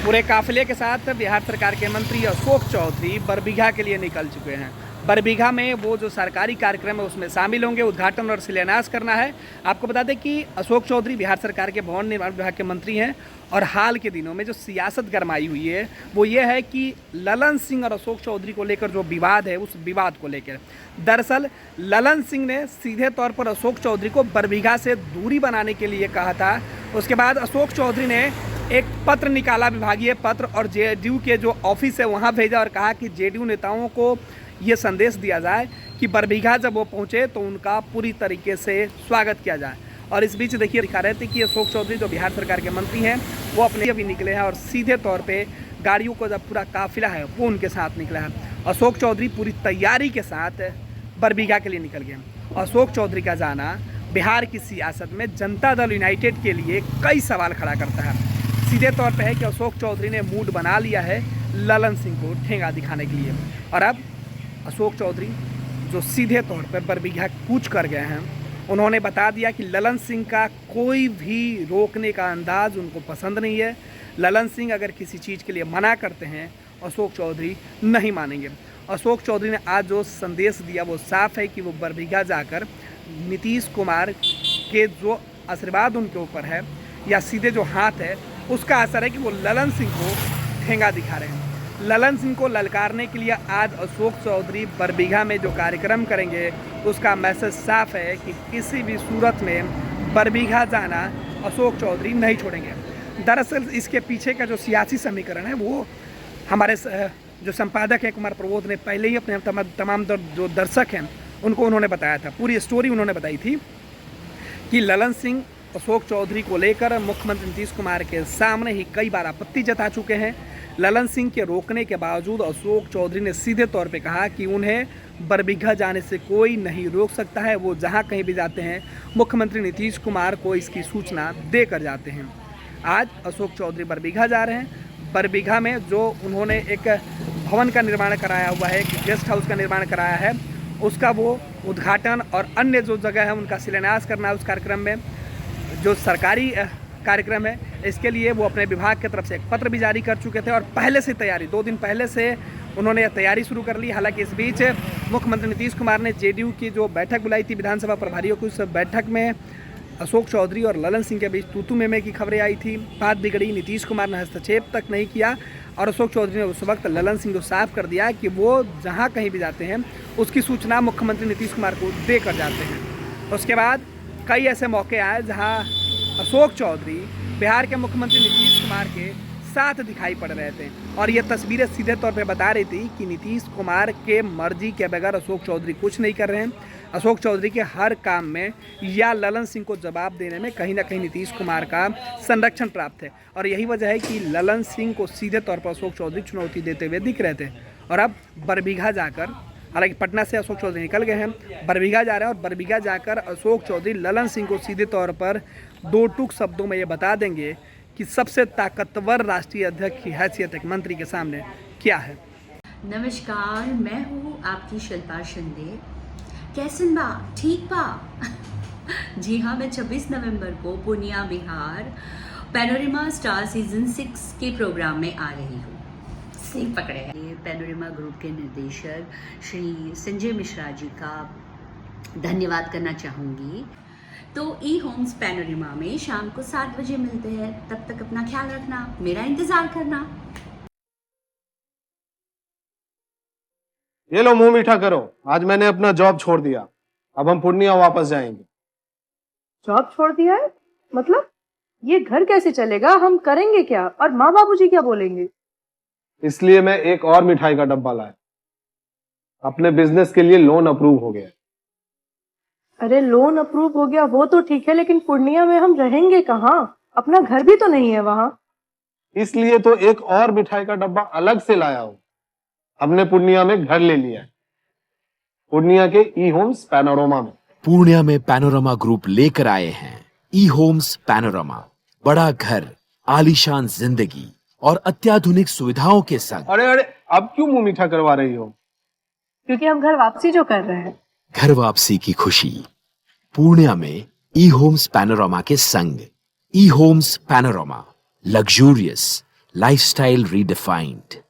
पूरे काफिले के साथ बिहार सरकार के मंत्री अशोक चौधरी बरबीघा के लिए निकल चुके हैं। बरबीघा में वो जो सरकारी कार्यक्रम है उसमें शामिल होंगे, उद्घाटन और शिलान्यास करना है। आपको बता दें कि अशोक चौधरी बिहार सरकार के भवन निर्माण विभाग के मंत्री हैं और हाल के दिनों में जो सियासत गरमाई हुई है वो ये है कि ललन सिंह और अशोक चौधरी को लेकर जो विवाद है उस विवाद को लेकर दरअसल ललन सिंह ने सीधे तौर पर अशोक चौधरी को बरबीघा से दूरी बनाने के लिए कहा था। उसके बाद अशोक चौधरी ने एक पत्र निकाला, विभागीय पत्र, और जेडीयू के जो ऑफिस है वहाँ भेजा और कहा कि जेडीयू नेताओं को ये संदेश दिया जाए कि बरबीघा जब वो पहुँचे तो उनका पूरी तरीके से स्वागत किया जाए। और इस बीच देखिए दिखा रहे थे कि अशोक चौधरी जो बिहार सरकार के मंत्री हैं वो अपने अभी निकले हैं और सीधे तौर पे गाड़ियों को जब पूरा काफिला है वो उनके साथ निकला है। अशोक चौधरी पूरी तैयारी के साथ बरबीघा के लिए निकल गए। अशोक चौधरी का जाना बिहार की सियासत में जनता दल यूनाइटेड के लिए कई सवाल खड़ा करता है। सीधे तौर पे है कि अशोक चौधरी ने मूड बना लिया है ललन सिंह को ठेंगा दिखाने के लिए। और अब अशोक चौधरी जो सीधे तौर पर बरबीघा कूच कर गए हैं, उन्होंने बता दिया कि ललन सिंह का कोई भी रोकने का अंदाज उनको पसंद नहीं है। ललन सिंह अगर किसी चीज़ के लिए मना करते हैं अशोक चौधरी नहीं मानेंगे। अशोक चौधरी ने आज जो संदेश दिया वो साफ है कि वो बरबीघा जाकर नीतीश कुमार के जो आशीर्वाद उनके ऊपर है या सीधे जो हाथ है उसका असर है कि वो ललन सिंह को ठेंगा दिखा रहे हैं। ललन सिंह को ललकारने के लिए आज अशोक चौधरी बरबीघा में जो कार्यक्रम करेंगे उसका मैसेज साफ है कि किसी भी सूरत में बरबीघा जाना अशोक चौधरी नहीं छोड़ेंगे। दरअसल इसके पीछे का जो सियासी समीकरण है वो हमारे जो संपादक हैं कुमार प्रबोध ने पहले ही अपने तमाम जो दर्शक हैं उनको उन्होंने बताया था। पूरी स्टोरी उन्होंने बताई थी कि ललन सिंह अशोक चौधरी को लेकर मुख्यमंत्री नीतीश कुमार के सामने ही कई बार आपत्ति जता चुके हैं। ललन सिंह के रोकने के बावजूद अशोक चौधरी ने सीधे तौर पे कहा कि उन्हें बरबीघा जाने से कोई नहीं रोक सकता है। वो जहां कहीं भी जाते हैं मुख्यमंत्री नीतीश कुमार को इसकी सूचना देकर जाते हैं। आज अशोक चौधरी बरबीघा जा रहे हैं। बरबीघा में जो उन्होंने एक भवन का निर्माण कराया हुआ है, एक गेस्ट हाउस का निर्माण कराया है, उसका वो उद्घाटन और अन्य जो जगह है उनका शिलान्यास करना है। उस कार्यक्रम में जो सरकारी कार्यक्रम है इसके लिए वो अपने विभाग की तरफ से एक पत्र भी जारी कर चुके थे और पहले से तैयारी 2 दिन पहले से उन्होंने तैयारी शुरू कर ली। हालांकि इस बीच मुख्यमंत्री नीतीश कुमार ने जेडीयू की जो बैठक बुलाई थी विधानसभा प्रभारियों की, उस बैठक में अशोक चौधरी और ललन सिंह के बीच तूतू मेमे की खबरें आई थी। बात बिगड़ी, नीतीश कुमार ने हस्तक्षेप तक नहीं किया और अशोक चौधरी ने उस वक्त ललन सिंह को साफ कर दिया कि वो जहाँ कहीं भी जाते हैं उसकी सूचना मुख्यमंत्री नीतीश कुमार को देकर जाते हैं। उसके बाद कई ऐसे मौके आए जहाँ अशोक चौधरी बिहार के मुख्यमंत्री नीतीश कुमार के साथ दिखाई पड़ रहे थे और ये तस्वीरें सीधे तौर पे बता रही थी कि नीतीश कुमार के मर्जी के बगैर अशोक चौधरी कुछ नहीं कर रहे हैं। अशोक चौधरी के हर काम में या ललन सिंह को जवाब देने में कहीं ना कहीं नीतीश कुमार का संरक्षण प्राप्त है और यही वजह है कि ललन सिंह को सीधे तौर पर अशोक चौधरी चुनौती देते हुए दिख रहे थे। और अब बरबीघा जाकर, हालांकि पटना से अशोक चौधरी निकल गए हैं, बरबीघा जा रहे हैं और बरबीघा जाकर अशोक चौधरी ललन सिंह को सीधे तौर पर 2 टूक शब्दों में ये बता देंगे कि सबसे ताकतवर राष्ट्रीय अध्यक्ष की हैसियत एक मंत्री के सामने क्या है। नमस्कार, मैं हूँ आपकी शिल्पा शिंदे। कैसन बा? ठीक बा? जी हाँ, मैं 26 नवंबर को Purnia Bihar panorama star season 6 के प्रोग्राम में आ रही हूँ। सही पकड़े हैं। ये पैनोरमा ग्रुप के निर्देशक श्री संजय मिश्रा जी का धन्यवाद करना चाहूँगी। तो ई होम्स पैनोरमा में शाम को 7 बजे मिलते हैं। तब तक अपना ख्याल रखना, मेरा इंतजार करना। ये लो मुंह मीठा करो, आज मैंने अपना जॉब छोड़ दिया। अब हम पूर्णिया वापस जाएंगे। जॉब छोड़ दिया है? मतलब ये घर कैसे चलेगा? हम करेंगे क्या? और माँ बाबूजी क्या बोलेंगे? इसलिए मैं एक और मिठाई का डब्बा लाया। अपने बिजनेस के लिए लोन अप्रूव हो गया। अरे लोन अप्रूव हो गया वो तो ठीक है, लेकिन पूर्णिया में हम रहेंगे कहाँ? अपना घर भी तो नहीं है वहाँ। इसलिए तो एक और मिठाई का डब्बा अलग से लाया हूँ। हमने पूर्णिया में घर ले लिया है, पूर्णिया के ई होम्स पैनोरमा में। पूर्णिया में पैनोरमा ग्रुप लेकर आए हैं ई होम्स पैनोरमा। बड़ा घर, आलीशान जिंदगी और अत्याधुनिक सुविधाओं के संग। अरे अरे, अब क्यों मुंह मीठा करवा रही हो? क्योंकि हम घर वापसी जो कर रहे हैं। घर वापसी की खुशी पूर्णिया में ई होम्स पैनोरमा के संग। E homes panorama, luxurious, lifestyle redefined.